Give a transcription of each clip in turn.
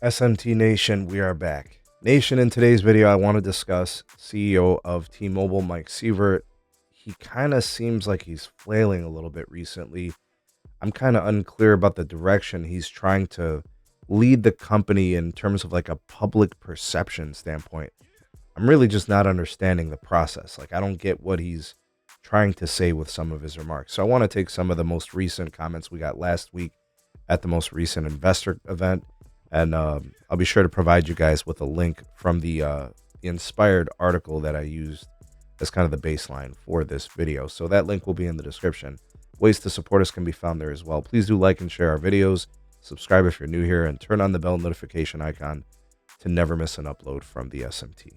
SMT Nation, we are back. Nation, in today's video, I want to discuss CEO of T-Mobile, Mike Sievert. He kind of seems like he's flailing a little bit recently. I'm kind of unclear about the direction he's trying to lead the company in terms of like a public perception standpoint. I'm really just not understanding the process. Like, I don't get what he's trying to say with some of his remarks. So I want to take some of the most recent comments we got last week at the most recent investor event. And I'll be sure to provide you guys with a link from the inspired article that I used as kind of the baseline for this video. So that link will be in the description. Ways to support us can be found there as well. Please do like and share our videos, subscribe if you're new here, and turn on the bell notification icon to never miss an upload from the SMT.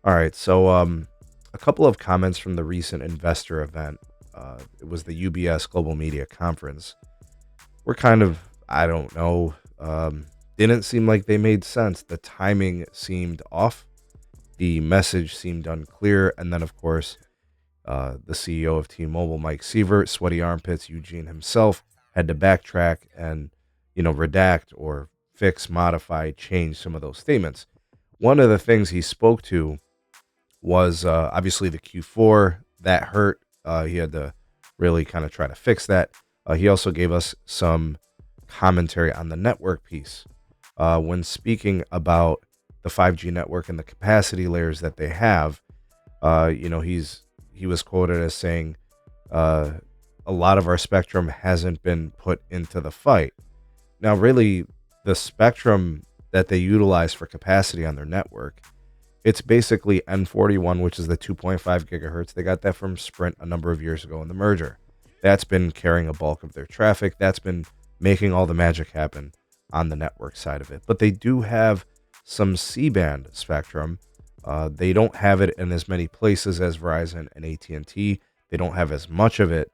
All right, so a couple of comments from the recent investor event. It was the UBS Global Media Conference. We're kind of, I don't know, didn't seem like they made sense. The timing seemed off. The message seemed unclear. And then, of course, the CEO of T-Mobile, Mike Sievert, sweaty armpits, Eugene himself, had to backtrack and, redact or fix, modify, change some of those statements. One of the things he spoke to was obviously the Q4. That hurt. He had to really kind of try to fix that. He also gave us some commentary on the network piece. When speaking about the 5G network and the capacity layers that they have, he was quoted as saying, a lot of our spectrum hasn't been put into the fight. Now, really, the spectrum that they utilize for capacity on their network, it's basically N41, which is the 2.5 gigahertz. They got that from Sprint a number of years ago in the merger. That's been carrying a bulk of their traffic. That's been making all the magic happen on the network side of it. But they do have some C-band spectrum. They don't have it in as many places as Verizon and AT&T. They don't have as much of it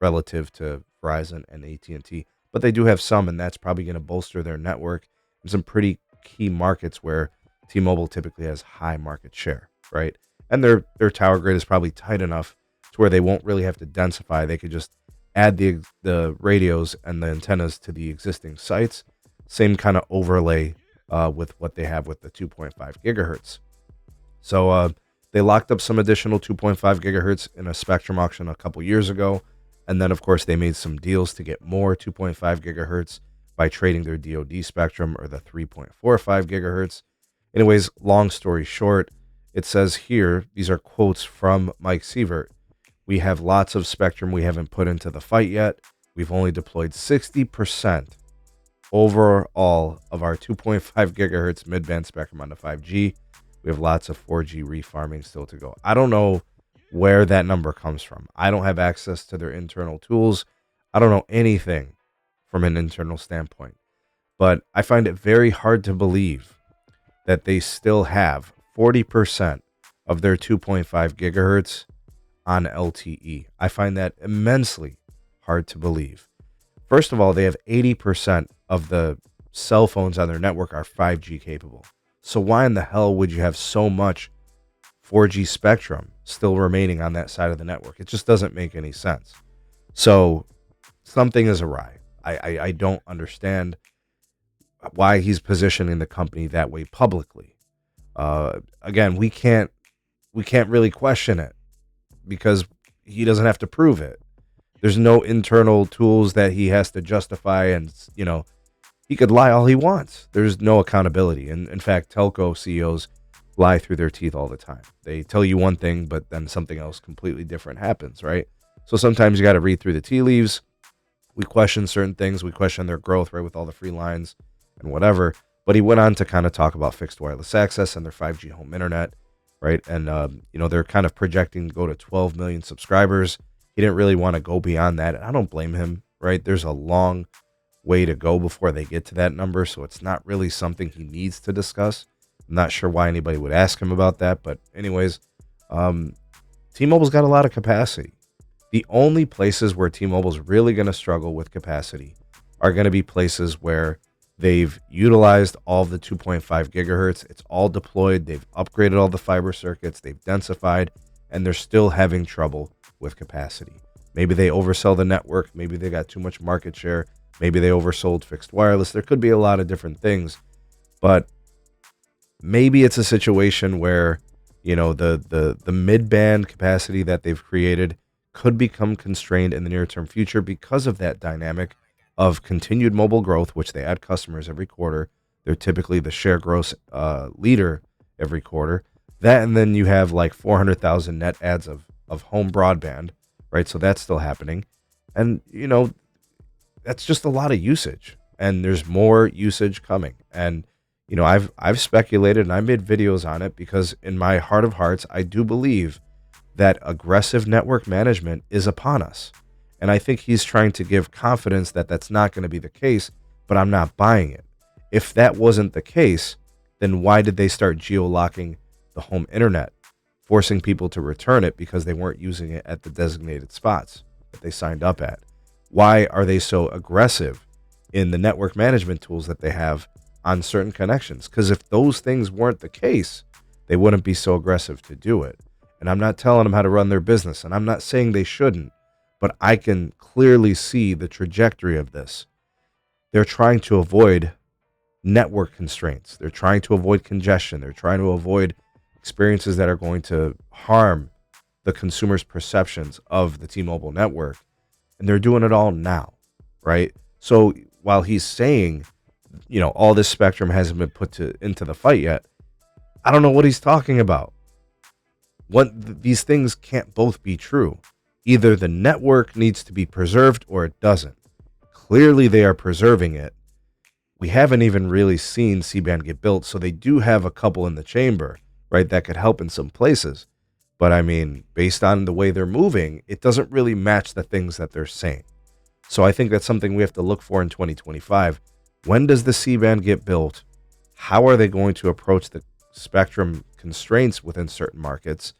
relative to Verizon and AT&T, but they do have some, and that's probably going to bolster their network in some pretty key markets where T-Mobile typically has high market share, right? And their tower grid is probably tight enough to where they won't really have to densify. They could just add the radios and the antennas to the existing sites. Same kind of overlay with what they have with the 2.5 gigahertz. So they locked up some additional 2.5 gigahertz in a spectrum auction a couple years ago. And then, of course, they made some deals to get more 2.5 gigahertz by trading their DoD spectrum or the 3.45 gigahertz. Anyways, long story short, it says here, these are quotes from Mike Sievert. We have lots of spectrum we haven't put into the fight yet. We've only deployed 60% overall of our 2.5 gigahertz mid-band spectrum on the 5G. We have lots of 4G refarming still to go. I don't know where that number comes from. I don't have access to their internal tools. I don't know anything from an internal standpoint. But I find it very hard to believe that they still have 40% of their 2.5 gigahertz on LTE. I find that immensely hard to believe. First of all, they have 80% of the cell phones on their network are 5G capable. So why in the hell would you have so much 4G spectrum still remaining on that side of the network? It just doesn't make any sense. So something is awry. I don't understand why he's positioning the company that way publicly. Again, we can't really question it because he doesn't have to prove it. There's no internal tools that he has to justify, and he could lie all he wants. There's no accountability. And in fact, telco CEOs lie through their teeth all the time. They tell you one thing, but then something else completely different happens, right? So sometimes you got to read through the tea leaves. We question certain things. We question their growth, right, with all the free lines and whatever. But he went on to kind of talk about fixed wireless access and their 5G home internet, right? And, they're kind of projecting to go to 12 million subscribers. He didn't really want to go beyond that. And I don't blame him, right? There's a long way to go before they get to that number. So it's not really something he needs to discuss. I'm not sure why anybody would ask him about that. But anyways, T-Mobile's got a lot of capacity. The only places where T-Mobile's really going to struggle with capacity are going to be places where they've utilized all of the 2.5 gigahertz. It's all deployed. They've upgraded all the fiber circuits. They've densified, and they're still having trouble with capacity. Maybe they oversell the network. Maybe they got too much market share. Maybe they oversold fixed wireless. There could be a lot of different things. But maybe it's a situation where, the mid-band capacity that they've created could become constrained in the near-term future because of that dynamic of continued mobile growth, which they add customers every quarter. They're typically the share growth leader every quarter. That, and then you have like 400,000 net adds of home broadband, right? So that's still happening. And, that's just a lot of usage, and there's more usage coming. And I've speculated and I made videos on it because in my heart of hearts, I do believe that aggressive network management is upon us. And I think he's trying to give confidence that that's not going to be the case, but I'm not buying it. If that wasn't the case, then why did they start geo-locking the home internet, forcing people to return it because they weren't using it at the designated spots that they signed up at? Why are they so aggressive in the network management tools that they have on certain connections? Because if those things weren't the case, they wouldn't be so aggressive to do it. And I'm not telling them how to run their business, and I'm not saying they shouldn't, but I can clearly see the trajectory of this. They're trying to avoid network constraints. They're trying to avoid congestion. They're trying to avoid experiences that are going to harm the consumer's perceptions of the T-Mobile network. And they're doing it all now, right? So while he's saying, all this spectrum hasn't been put into the fight yet, I don't know what he's talking about. These things can't both be true. Either the network needs to be preserved or it doesn't. Clearly they are preserving it. We haven't even really seen C-band get built, so they do have a couple in the chamber, right, that could help in some places. But I mean, based on the way they're moving, it doesn't really match the things that they're saying. So I think that's something we have to look for in 2025. When does the C-band get built? How are they going to approach the spectrum constraints within certain markets?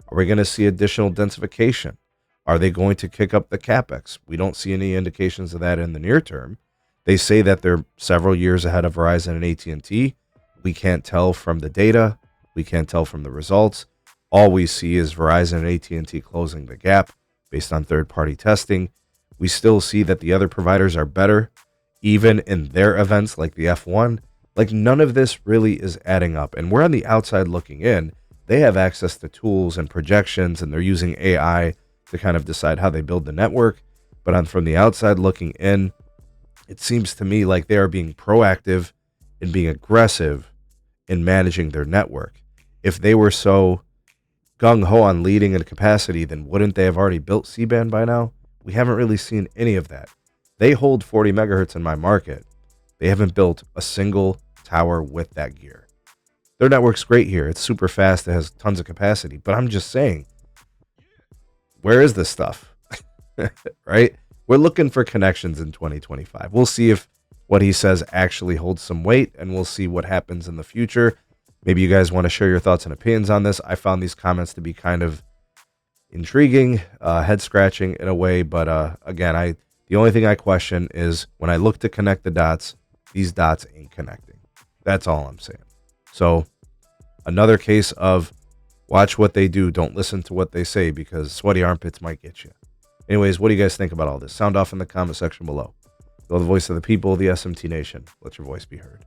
Are we going to see additional densification? Are they going to kick up the capex? We don't see any indications of that in the near term. They say that they're several years ahead of Verizon and AT&T. We can't tell from the data. We can't tell from the results. All we see is Verizon and AT&T closing the gap based on third-party testing. We still see that the other providers are better, even in their events like the F1. Like, none of this really is adding up. And we're on the outside looking in. They have access to tools and projections, and they're using AI to kind of decide how they build the network. But from the outside looking in, it seems to me like they are being proactive and being aggressive in managing their network. If they were so gung-ho on leading in capacity, then wouldn't they have already built C-band by now? We haven't really seen any of that. They hold 40 megahertz in my market. They haven't built a single tower with that gear. Their network's great here. It's super fast. It has tons of capacity. But I'm just saying, where is this stuff? Right? We're looking for connections in 2025. We'll see if what he says actually holds some weight, and we'll see what happens in the future. Maybe you guys want to share your thoughts and opinions on this. I found these comments to be kind of intriguing, head-scratching in a way. But again, the only thing I question is when I look to connect the dots, these dots ain't connecting. That's all I'm saying. So another case of watch what they do. Don't listen to what they say, because sweaty armpits might get you. Anyways, what do you guys think about all this? Sound off in the comment section below. You're the voice of the people, the SMT Nation. Let your voice be heard.